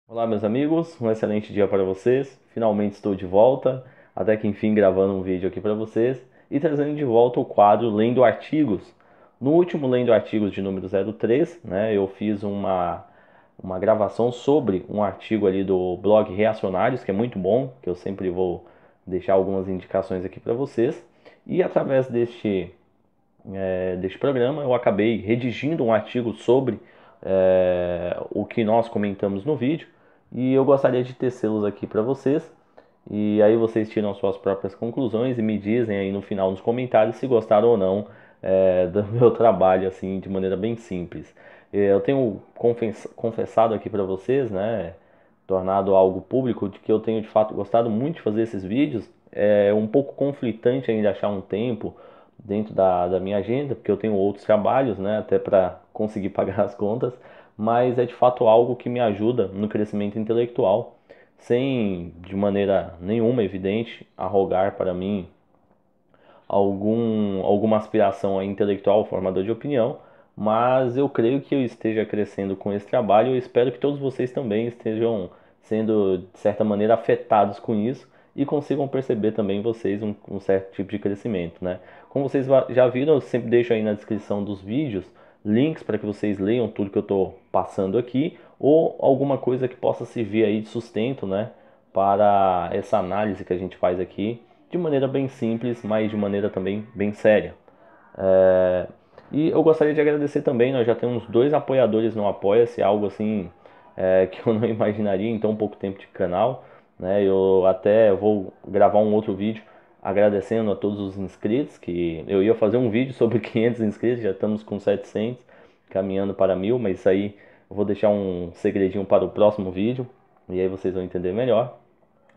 Olá, meus amigos, um excelente dia para vocês. Finalmente estou de volta, até que enfim gravando um vídeo aqui para vocês e trazendo de volta o quadro Lendo Artigos. No último Lendo Artigos de número 03, eu fiz uma gravação sobre um artigo ali do blog Reacionários, que é muito bom, que eu sempre vou deixar algumas indicações aqui para vocês. E através deste programa eu acabei redigindo um artigo sobre o que nós comentamos no vídeo e eu gostaria de tecê-los aqui para vocês. E aí vocês tiram suas próprias conclusões e me dizem aí no final nos comentários se gostaram ou não do meu trabalho assim de maneira bem simples. Eu tenho confessado aqui para vocês, tornado algo público, de que eu tenho de fato gostado muito de fazer esses vídeos. É um pouco conflitante ainda achar um tempo dentro da minha agenda, porque eu tenho outros trabalhos, até para conseguir pagar as contas, mas é de fato algo que me ajuda no crescimento intelectual, sem de maneira nenhuma evidente arrogar para mim alguma aspiração intelectual, formador de opinião, mas eu creio que eu esteja crescendo com esse trabalho. Eu espero que todos vocês também estejam sendo, de certa maneira, afetados com isso e consigam perceber também vocês um certo tipo de crescimento, né? Como vocês já viram, eu sempre deixo aí na descrição dos vídeos links para que vocês leiam tudo que eu estou passando aqui ou alguma coisa que possa servir aí de sustento, para essa análise que a gente faz aqui de maneira bem simples, mas de maneira também bem séria. E eu gostaria de agradecer também, nós já temos 2 apoiadores no Apoia-se, algo assim que eu não imaginaria em tão pouco tempo de canal. Eu até vou gravar um outro vídeo agradecendo a todos os inscritos, que eu ia fazer um vídeo sobre 500 inscritos, já estamos com 700, caminhando para 1000, mas isso aí eu vou deixar um segredinho para o próximo vídeo, e aí vocês vão entender melhor.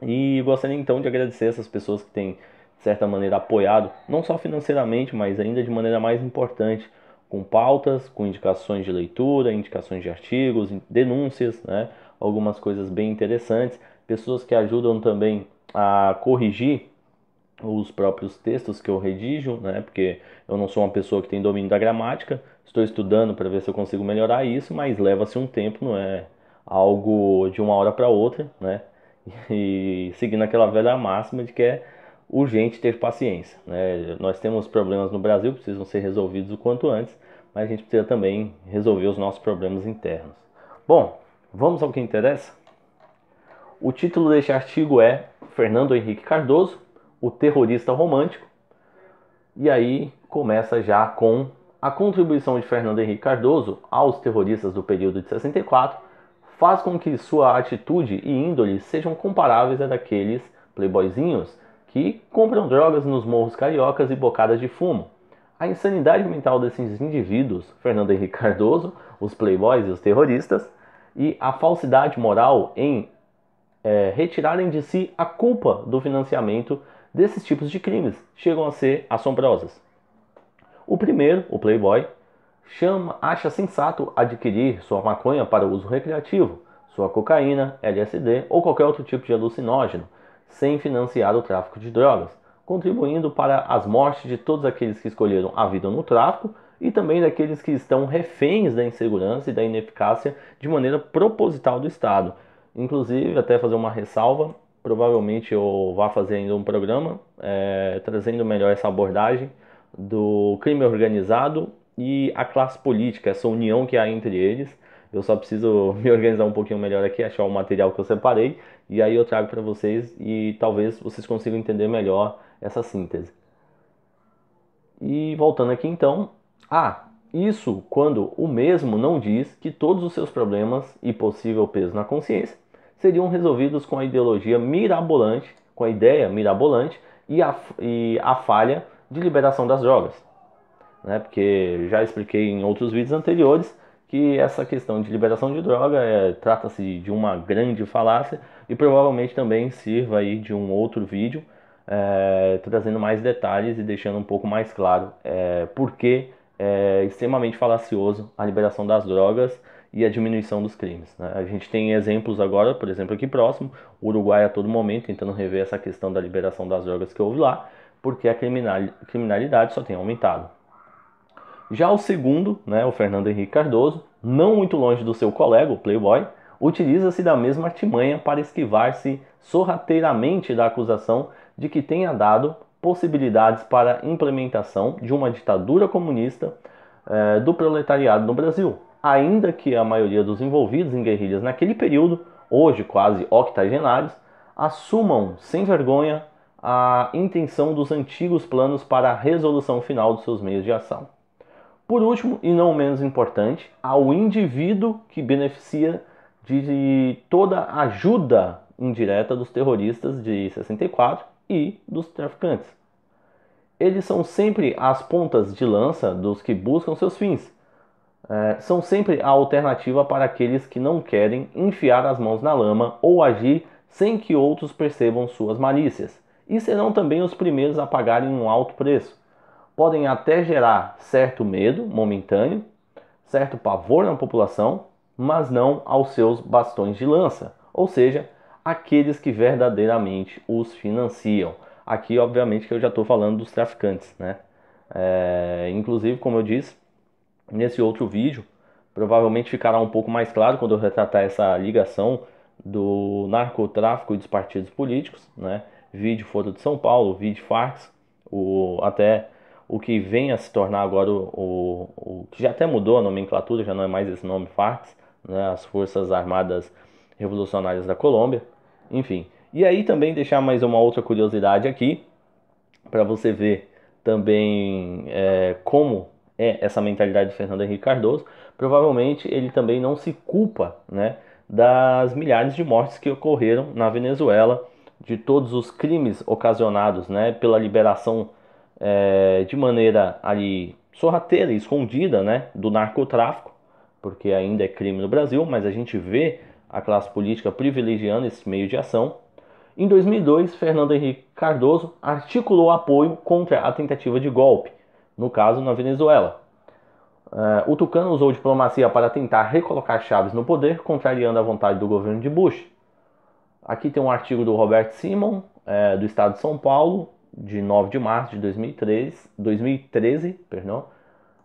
E gostaria então de agradecer essas pessoas que têm, de certa maneira, apoiado, não só financeiramente, mas ainda de maneira mais importante, com pautas, com indicações de leitura, indicações de artigos, denúncias, algumas coisas bem interessantes. Pessoas que ajudam também a corrigir os próprios textos que eu redijo, porque eu não sou uma pessoa que tem domínio da gramática, estou estudando para ver se eu consigo melhorar isso, mas leva-se um tempo, não é algo de uma hora para outra, E seguindo aquela velha máxima de que é urgente ter paciência, Nós temos problemas no Brasil, precisam ser resolvidos o quanto antes, mas a gente precisa também resolver os nossos problemas internos. Bom, vamos ao que interessa? O título deste artigo é Fernando Henrique Cardoso, o terrorista romântico. E aí começa já com a contribuição de Fernando Henrique Cardoso aos terroristas do período de 64 faz com que sua atitude e índole sejam comparáveis a daqueles playboyzinhos que compram drogas nos morros cariocas e bocadas de fumo. A insanidade mental desses indivíduos, Fernando Henrique Cardoso, os playboys e os terroristas, e a falsidade moral em retirarem de si a culpa do financiamento desses tipos de crimes chegam a ser assombrosas. O primeiro, o playboy, acha sensato adquirir sua maconha para uso recreativo, sua cocaína, LSD ou qualquer outro tipo de alucinógeno, sem financiar o tráfico de drogas, contribuindo para as mortes de todos aqueles que escolheram a vida no tráfico e também daqueles que estão reféns da insegurança e da ineficácia de maneira proposital do Estado. Inclusive, até fazer uma ressalva, provavelmente eu vá fazer ainda um programa trazendo melhor essa abordagem do crime organizado e a classe política, essa união que há entre eles. Eu só preciso me organizar um pouquinho melhor aqui, achar o material que eu separei e aí eu trago para vocês e talvez vocês consigam entender melhor essa síntese. E voltando aqui então, isso quando o mesmo não diz que todos os seus problemas e possível peso na consciência seriam resolvidos com a ideologia mirabolante, com a ideia mirabolante e a falha de liberação das drogas, Porque já expliquei em outros vídeos anteriores que essa questão de liberação de droga trata-se de uma grande falácia e provavelmente também sirva aí de um outro vídeo trazendo mais detalhes e deixando um pouco mais claro por que é extremamente falacioso a liberação das drogas e a diminuição dos crimes. A gente tem exemplos agora, por exemplo, aqui próximo, o Uruguai a todo momento tentando rever essa questão da liberação das drogas que houve lá, porque a criminalidade só tem aumentado. Já o segundo, o Fernando Henrique Cardoso, não muito longe do seu colega, o Playboy, utiliza-se da mesma artimanha para esquivar-se sorrateiramente da acusação de que tenha dado possibilidades para a implementação de uma ditadura comunista do proletariado no Brasil, ainda que a maioria dos envolvidos em guerrilhas naquele período, hoje quase octogenários, assumam sem vergonha a intenção dos antigos planos para a resolução final dos seus meios de ação. Por último, e não menos importante, ao indivíduo que beneficia de toda a ajuda indireta dos terroristas de 64 e dos traficantes. Eles são sempre as pontas de lança dos que buscam seus fins. São sempre a alternativa para aqueles que não querem enfiar as mãos na lama ou agir sem que outros percebam suas malícias. E serão também os primeiros a pagarem um alto preço. Podem até gerar certo medo momentâneo, certo pavor na população, mas não aos seus bastões de lança, ou seja, aqueles que verdadeiramente os financiam. Aqui, obviamente, que eu já estou falando dos traficantes, né? Inclusive, como eu disse, nesse outro vídeo, provavelmente ficará um pouco mais claro quando eu retratar essa ligação do narcotráfico e dos partidos políticos, né? Vídeo Foro de São Paulo, vídeo Farcs, até o que vem a se tornar agora o que já até mudou a nomenclatura, já não é mais esse nome Farcs, né? As Forças Armadas Revolucionárias da Colômbia, enfim. E aí também deixar mais uma outra curiosidade aqui, para você ver também como é essa mentalidade de Fernando Henrique Cardoso. Provavelmente ele também não se culpa, né, das milhares de mortes que ocorreram na Venezuela, de todos os crimes ocasionados, né, pela liberação de maneira ali sorrateira e escondida, né, do narcotráfico, porque ainda é crime no Brasil, mas a gente vê a classe política privilegiando esse meio de ação. Em 2002, Fernando Henrique Cardoso articulou apoio contra a tentativa de golpe, no caso na Venezuela. O Tucano usou diplomacia para tentar recolocar Chávez no poder, contrariando a vontade do governo de Bush. Aqui tem um artigo do Robert Simon, do Estado de São Paulo, de 9 de março de 2013,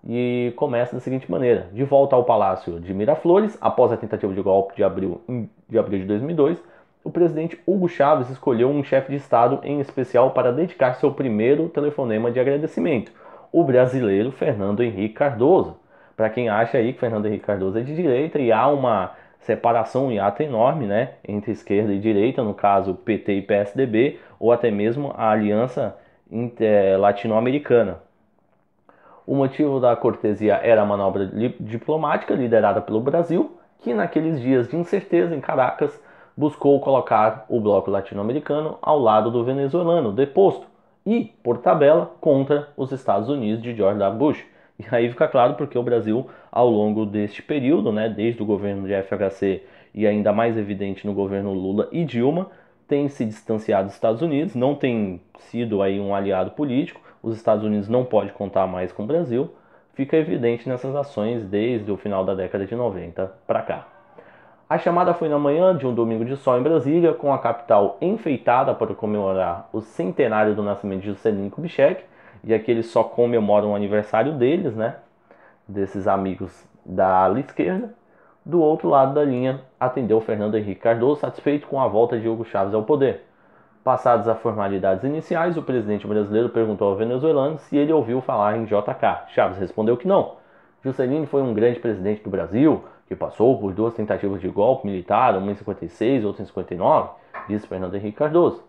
e começa da seguinte maneira: de volta ao Palácio de Miraflores, após a tentativa de golpe de abril de 2002, o presidente Hugo Chávez escolheu um chefe de Estado em especial para dedicar seu primeiro telefonema de agradecimento, o brasileiro Fernando Henrique Cardoso. Para quem acha aí que Fernando Henrique Cardoso é de direita e há uma separação, um hiato enorme, né, entre esquerda e direita, no caso PT e PSDB, ou até mesmo a aliança latino-americana. O motivo da cortesia era a manobra diplomática liderada pelo Brasil, que naqueles dias de incerteza em Caracas buscou colocar o bloco latino-americano ao lado do venezuelano deposto e, por tabela, contra os Estados Unidos de George W. Bush. E aí fica claro porque o Brasil, ao longo deste período, né, desde o governo de FHC e ainda mais evidente no governo Lula e Dilma, tem se distanciado dos Estados Unidos, não tem sido aí um aliado político. Os Estados Unidos não pode contar mais com o Brasil, fica evidente nessas ações desde o final da década de 90 para cá. A chamada foi na manhã de um domingo de sol em Brasília, com a capital enfeitada para comemorar o centenário do nascimento de Juscelino Kubitschek, e aqui eles só comemoram o aniversário deles, né, desses amigos da ala esquerda. Do outro lado da linha, atendeu Fernando Henrique Cardoso, satisfeito com a volta de Hugo Chávez ao poder. Passadas as formalidades iniciais, o presidente brasileiro perguntou ao venezuelano se ele ouviu falar em JK. Chávez respondeu que não. Juscelino foi um grande presidente do Brasil, que passou por duas tentativas de golpe militar, uma em 56 e outra em 59, disse Fernando Henrique Cardoso.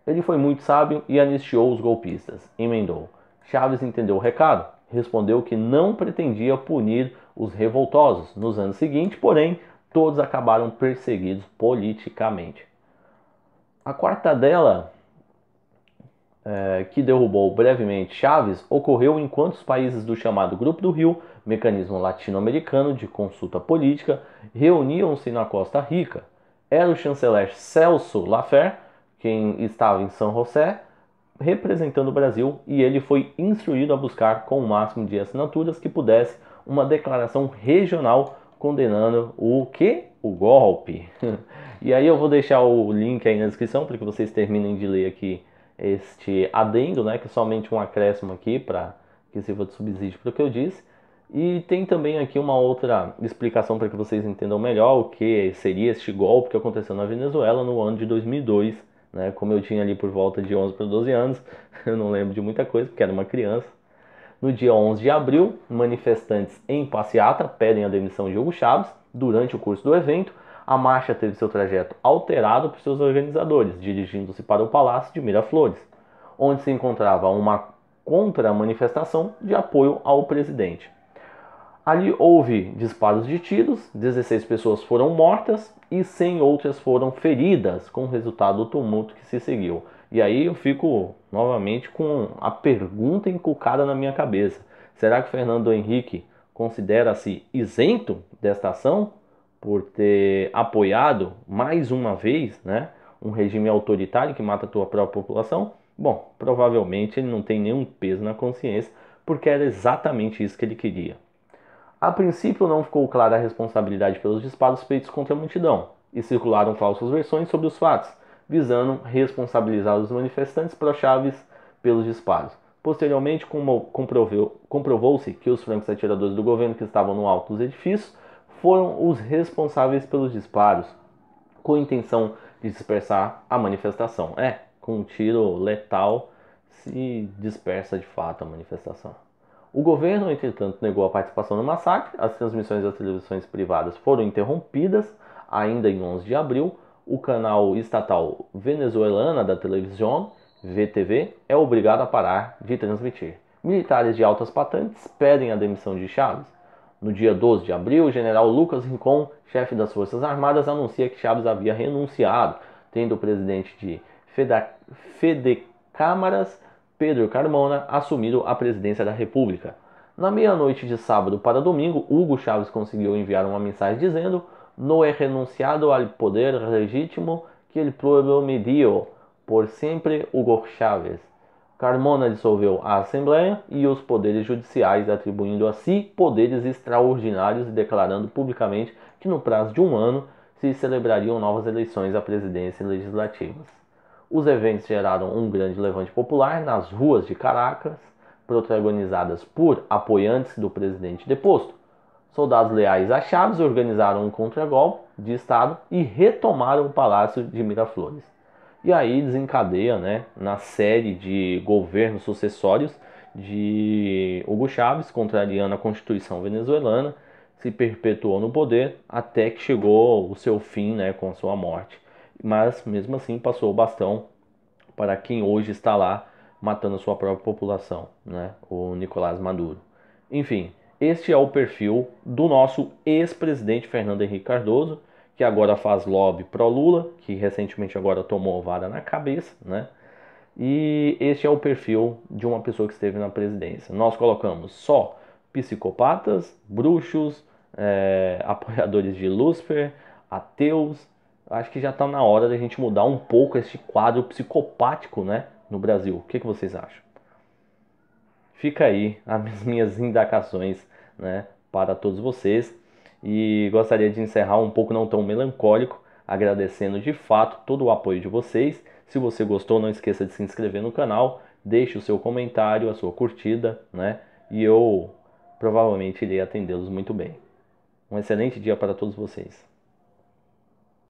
Ele foi muito sábio e anistiou os golpistas, emendou. Chávez entendeu o recado, respondeu que não pretendia punir os revoltosos. Nos anos seguintes, porém, todos acabaram perseguidos politicamente. A quartadela que derrubou brevemente Chávez ocorreu enquanto os países do chamado Grupo do Rio, mecanismo latino-americano de consulta política, reuniam-se na Costa Rica. Era o chanceler Celso Lafer, quem estava em São José, representando o Brasil, e ele foi instruído a buscar com o máximo de assinaturas que pudesse uma declaração regional condenando o quê? O golpe. E aí eu vou deixar o link aí na descrição para que vocês terminem de ler aqui este adendo, né, que é somente um acréscimo aqui para que sirva de subsídio para o que eu disse. E tem também aqui uma outra explicação para que vocês entendam melhor o que seria este golpe que aconteceu na Venezuela no ano de 2002, né? Como eu tinha ali por volta de 11 para 12 anos, eu não lembro de muita coisa porque era uma criança. No dia 11 de abril, manifestantes em passeata pedem a demissão de Hugo Chávez. Durante o curso do evento, a marcha teve seu trajeto alterado por seus organizadores, dirigindo-se para o Palácio de Miraflores, onde se encontrava uma contra-manifestação de apoio ao presidente. Ali houve disparos de tiros, 16 pessoas foram mortas e 100 outras foram feridas, com o resultado do tumulto que se seguiu. E aí eu fico novamente com a pergunta encucada na minha cabeça: será que Fernando Henrique considera-se isento desta ação por ter apoiado mais uma vez, né, um regime autoritário que mata a sua própria população? Bom, provavelmente ele não tem nenhum peso na consciência, porque era exatamente isso que ele queria. A princípio não ficou clara a responsabilidade pelos disparos feitos contra a multidão, e circularam falsas versões sobre os fatos, visando responsabilizar os manifestantes pró-Chaves pelos disparos. Posteriormente, comprovou-se que os francos atiradores do governo que estavam no alto dos edifícios foram os responsáveis pelos disparos, com a intenção de dispersar a manifestação. Com um tiro letal se dispersa de fato a manifestação. O governo, entretanto, negou a participação no massacre. As transmissões das televisões privadas foram interrompidas. Ainda em 11 de abril, o canal estatal venezuelana da televisão, VTV, é obrigado a parar de transmitir. Militares de altas patentes pedem a demissão de Chávez. No dia 12 de abril, o general Lucas Rincon, chefe das Forças Armadas, anuncia que Chávez havia renunciado, tendo o presidente de Fedecâmaras, Pedro Carmona, assumido a presidência da República. Na meia-noite de sábado para domingo, Hugo Chávez conseguiu enviar uma mensagem dizendo: "No he renunciado al poder legítimo que el pueblo me dio, por sempre Hugo Chávez." Carmona dissolveu a Assembleia e os poderes judiciais, atribuindo a si poderes extraordinários e declarando publicamente que no prazo de um ano se celebrariam novas eleições à presidência e legislativas. Os eventos geraram um grande levante popular nas ruas de Caracas, protagonizadas por apoiantes do presidente deposto. Soldados leais a Chávez organizaram um contragolpe de Estado e retomaram o Palácio de Miraflores. E aí desencadeia, né, na série de governos sucessórios de Hugo Chávez, contrariando a Constituição venezuelana, se perpetuou no poder até que chegou o seu fim, né, com a sua morte. Mas mesmo assim passou o bastão para quem hoje está lá matando a sua própria população, né, o Nicolás Maduro. Enfim, este é o perfil do nosso ex-presidente Fernando Henrique Cardoso, que agora faz lobby pró-Lula, que recentemente agora tomou vara na cabeça, né? E este é o perfil de uma pessoa que esteve na presidência. Nós colocamos só psicopatas, bruxos, apoiadores de Lúcifer, ateus. Acho que já está na hora da gente mudar um pouco este quadro psicopático, né, no Brasil. O que vocês acham? Fica aí as minhas indagações, né, para todos vocês. E gostaria de encerrar um pouco não tão melancólico, agradecendo de fato todo o apoio de vocês. Se você gostou, não esqueça de se inscrever no canal, deixe o seu comentário, a sua curtida, né? E eu provavelmente irei atendê-los muito bem. Um excelente dia para todos vocês.